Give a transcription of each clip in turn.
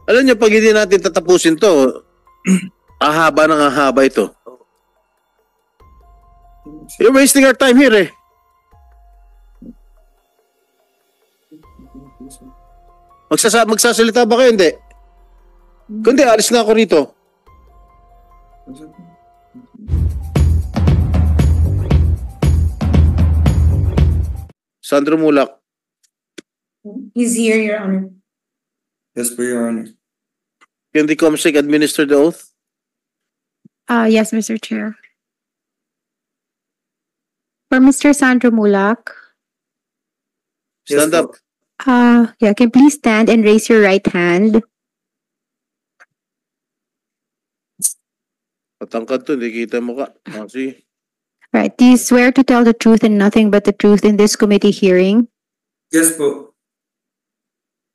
Alam niyo, pag hindi natin tatapusin to, ahaba ng ahaba ito. You're wasting our time here eh. Magsasalita ba kayo? Hindi. Kundi, alis na ako rito. Sandro Mulak. He's here, Your Honor. Yes, for Your Honor. Can the COMSEC administer the oath? Yes, Mr. Chair. For Mr. Sandro Mulak, Stand Yes, up. yeah, can you please stand and raise your right hand? Patangkad to, hindi kita mo ka. Sige. Right. Do you swear to tell the truth and nothing but the truth in this committee hearing? Yes po.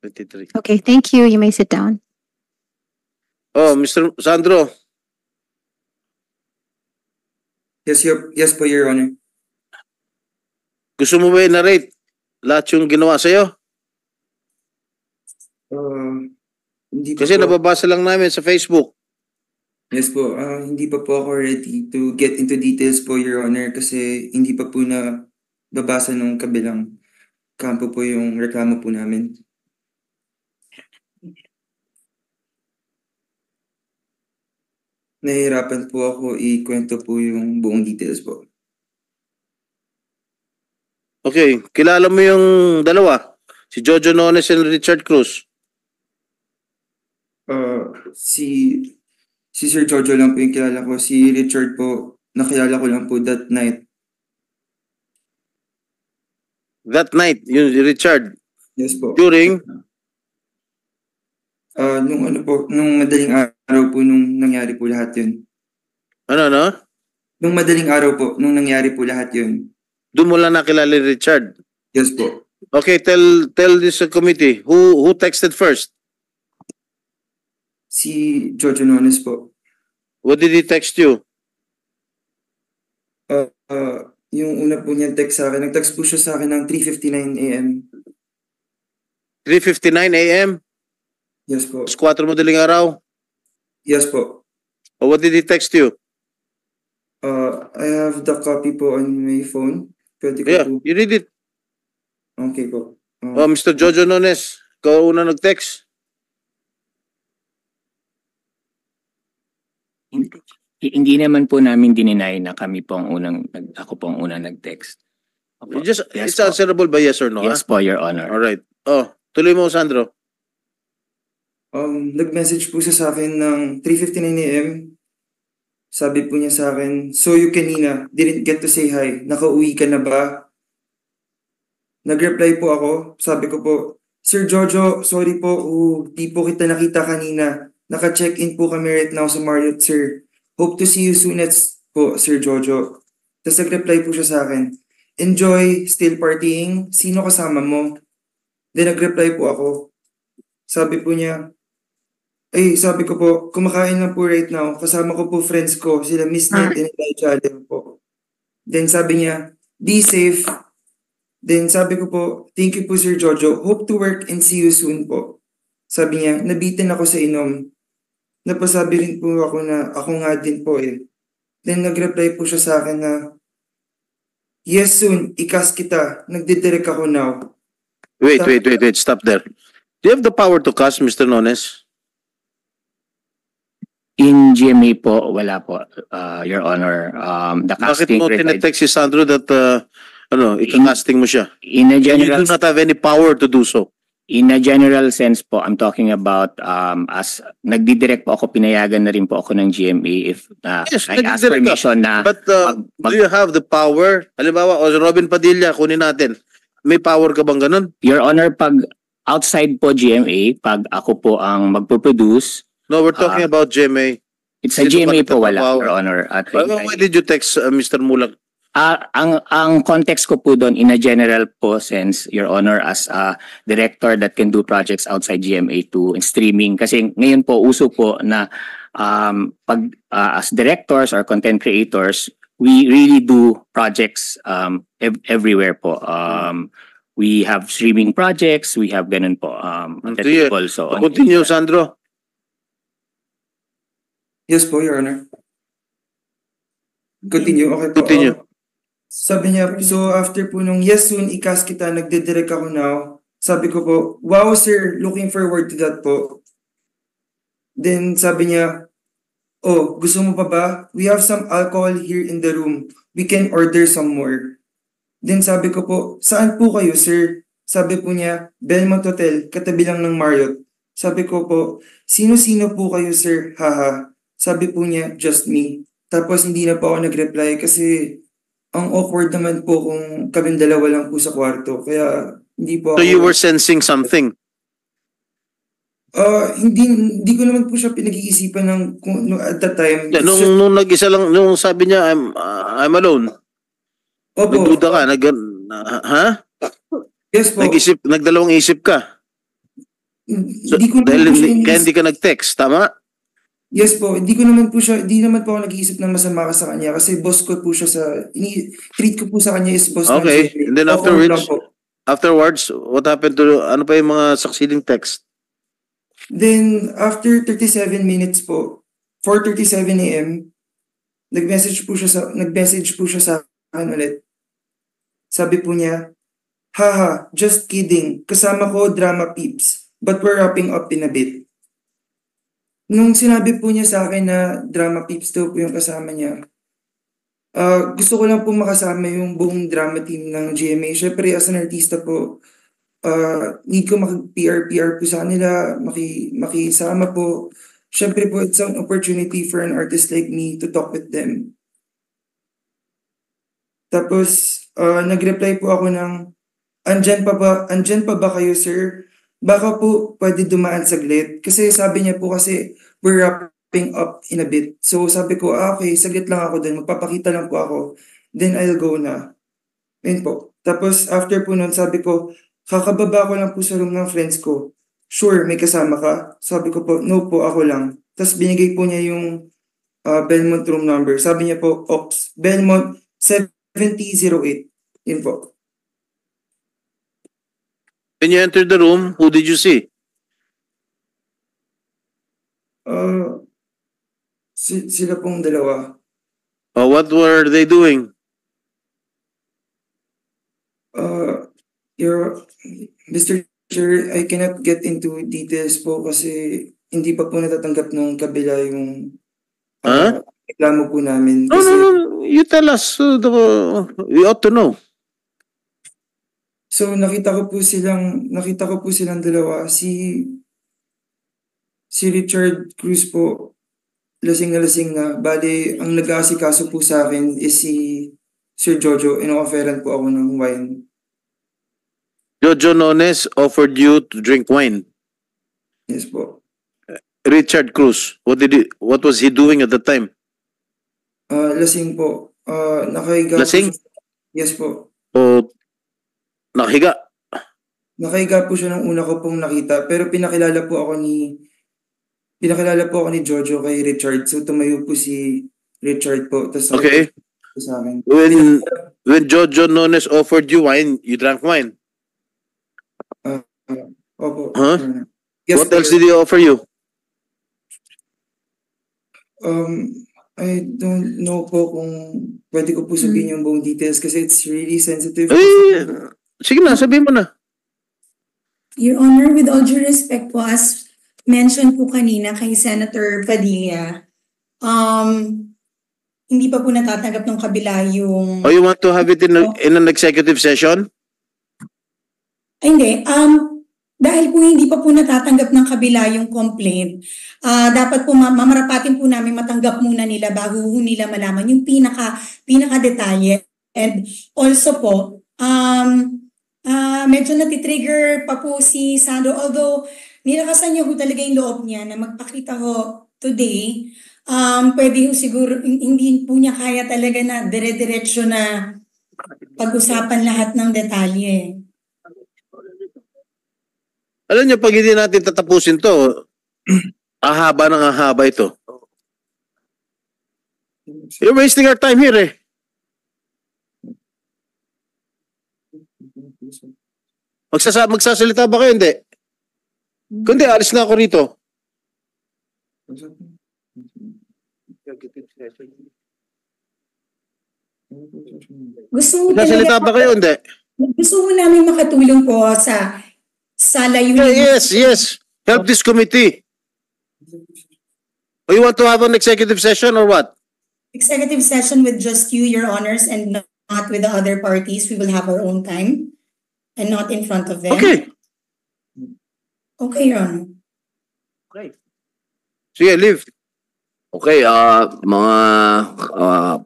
23. Okay, thank you. You may sit down. Oh, Mr. Sandro. Yes po, Your Honor. Gusto mo ba i-narrate lahat yung ginawa sa'yo? Hindi pa Kasi po. nababasa lang namin sa Facebook. Yes po. Hindi pa po ako ready to get into details po, Your Honor, kasi hindi pa po na babasa ng kabilang kampo po yung reklamo po namin. Nahihirapan po ako ikwento po yung buong details po. Okay, kilala mo yung dalawa? Si Jojo Nones and Richard Cruz. Si Sir Jojo lang po yung kilala ko. Si Richard po, nakilala ko lang po that night. That night, yung Richard, Yes po. during, Nung madaling araw po nung nangyari po lahat yun. ano? Nung madaling araw po, nung nangyari po lahat yun. Doon mo lang nakilala ni Richard. Yes po. Okay, tell this committee, who texted first? Si Jojo Nones po. What did he text you? Yung una po niyang text sa akin, nag-text po siya sa akin ng 3:59 a.m. 3:59 a.m.? Yes po. 4 madaling araw? Yes po. Or what did he text you? I have the copy po on my phone. Pwede ko Yeah, po. you read it. Okay po. Oh, Mr. Jojo Nones, ikaw una nag-text. Hindi naman po namin dininay na ako po ang unang nag-text. Opo. Just, Yes it's po. answerable by yes or no, Yes po, Your Honor. Alright. Oh, tuloy mo, Sandro. Nag-message po siya sa akin ng 3:59 a.m. Sabi po niya sa akin, "So you kanina, didn't get to say hi. Nakauwi ka na ba?" Nag-reply po ako. Sabi ko po, "Sir Jojo, sorry po. Di po kita nakita kanina. Naka-check-in po kami right now sa Marriott, sir. Hope to see you soon po, Sir Jojo." Tapos nag-reply po siya sa akin, "Enjoy, still partying? Sino kasama mo?" Then nag-reply po ako. Sabi po niya, sabi ko po, "Kumakain lang po right now. Kasama ko po friends ko, sila Miss Net and Elijah Allen po." Then sabi niya, "Be safe." Then sabi ko po, "Thank you po, Sir Jojo. Hope to work and see you soon po." Sabi niya, "Nabitin ako sa inom." Napasabi rin po ako na ako nga din po eh. Then nag-reply po siya sa akin na, "Yes soon, ikas kita. Nagdidirect ako now." Wait. Stop there. Do you have the power to cast, Mr. Nones? In GMA po, wala po, Your Honor. The Bakit casting mo tinetext si Sandro that, ika-casting mo siya? in a You general do not have any power to do so. In a general sense po, I'm talking about as nagdidirect po ako, pinayagan na rin po ako ng GMA if Yes, I ask nagdidirect ka. permission na But mag- do you have the power? Halimbawa, o Robin Padilla, kunin natin. May power ka bang ganun? Your Honor, pag outside po GMA, pag ako po ang magpo-produce, No, we're talking about GMA. it's sa Dito GMA ka po wala, nagtatrabaho. Your Honor. At Why did you text Mr. Mulak? ang context ko po doon in a general po sense, Your Honor, as a director that can do projects outside GMA to streaming. Kasi ngayon po, uso po na as directors or content creators, we really do projects everywhere po. We have streaming projects, we have ganun po at the Sige. table. So, Continue, Sandro. Yes po, Your Honor. Continue, okay po. Continue. Sabi niya, so after po nung yes soon, ikas kita, nagdidirect ako now. Sabi ko po, wow sir, looking forward to that po. Then sabi niya, oh, gusto mo pa ba? We have some alcohol here in the room. We can order some more. Then sabi ko po, saan po kayo sir? Sabi po niya, Belmont Hotel, katabi lang ng Marriott. Sabi ko po, sino-sino po kayo sir? Haha. Sabi po niya, just me. Tapos hindi na po ako nag-reply kasi ang awkward naman po kung kaming dalawa lang po sa kwarto. Kaya hindi po ako... So you were sensing something? Hindi ko naman po siya pinag-iisipan ng at that time. Yeah, nung nag-isa lang, nung sabi niya, I'm alone. Opo. Nagduda ka, ha? Yes po. Nagdalawang isip ka. So, Hindi ko naman dahil po siya kaya hindi ka nag-text, tama? Yes po, hindi naman po ako nag-iisip ng masama ka sa kanya kasi boss ko po siya treat ko po sa kanya is boss Okay, ng and then Opo, lang po. afterwards, what happened to, ano pa yung mga succeeding text? Then, after 37 minutes po, 4:37 a.m., nag-message po siya sa akin ulit. Sabi po niya, haha, just kidding. Kasama ko drama peeps, but we're wrapping up in a bit. Nung sinabi po niya sa akin na drama peeps daw po yung kasama niya, gusto ko lang po makasama yung buong drama team ng GMA. Syempre, as an artista po, need ko makipr po sa kanila, makisama po. Syempre po, it's an opportunity for an artist like me to talk with them. Tapos, nag-reply po ako ng, andyan pa ba kayo, sir? Baka po pwede dumaan saglit. Kasi sabi niya po kasi, we're wrapping up in a bit. So sabi ko, okay, saglit lang ako dun. Magpapakita lang po ako. Then I'll go na. Yun po. Tapos after po nun, sabi ko, kakababa ko lang po sa room ng friends ko. Sure, may kasama ka? Sabi ko po, no po, ako lang. Tapos binigay po niya yung Belmont room number. Sabi niya po, Ox, Belmont 7008. Yun po. When you entered the room, who did you see? Sila pong dalawa. What were they doing? Mr. Chair, I cannot get into details po kasi hindi pa po natatanggap ng kabila yung reklamo po namin. No, you tell us. We ought to know. So nakita ko po silang dalawa. Si Richard Cruz po, lasing na. Bale, ang nag-aasikaso po sa akin is si Sir Jojo. Ino-offeran po ako ng wine. Jojo Nones offered you to drink wine. Yes po. Richard Cruz, what was he doing at the time? Lasing po. Nakahiga Lasing? po siya. Yes po. O nakahiga? Nakahiga po siya ng una ko pong nakita. Pero pinakilala po ako ni Jojo kay Richard. So tumayo po si Richard po. Tas Okay. sa akin. When Jojo Nones offered you wine, you drank wine. Opo. Huh? Yes, What else sir. did he offer you? I don't know po kung pwede ko po sabihin yung buong details kasi it's really sensitive. Sige na, sabihin mo na. Your Honor, with all due respect po, as mentioned po kanina kay Senator Padilla, hindi pa po natatanggap ng kabila yung... Oh, you want to have it in an executive session? Ay, hindi. Dahil po hindi pa po natatanggap ng kabila yung complaint, dapat po mamarapatin po namin matanggap muna nila bago nila malaman yung pinaka detalye. And also po, medyo natitrigger pa po si Sandro, although nilakasan niya po talaga yung loob niya na magpakita ho today, pwede ho siguro, hindi po niya kaya talaga na dire-diretso na pag-usapan lahat ng detalye. Alam niyo, pag hindi natin tatapusin to, ahaba ng ahaba ito. You're wasting our time here eh. Magsasalita ba kayo? Hindi. Kundi, alis na ako rito. Gusto mo Nasalita ba kayo? Hindi. gusto mo namin makatulong po sa layunin. Yes. Help this committee. Or you want to have an executive session or what? Executive session with just you, Your Honors, and not with the other parties. We will have our own time and not in front of them. Okay. Okay, Your Honor. Sige, leave. Okay, mga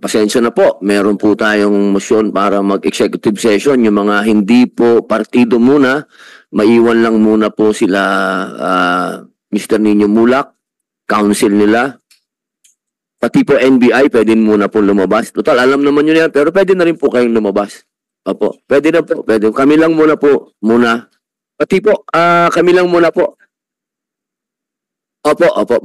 pasensya na po. Meron po tayong motion para mag-executive session. Yung mga hindi po partido muna, maiwan lang muna po sila Mr. Nino Mulak, council nila. Pati po NBI, pwede muna po lumabas. Total, alam naman nyo yan, pero pwede na rin po kayong lumabas. Opo, pwede na po. Pwede. Kami lang muna po, muna. Pati po, kami lang muna po. Opo.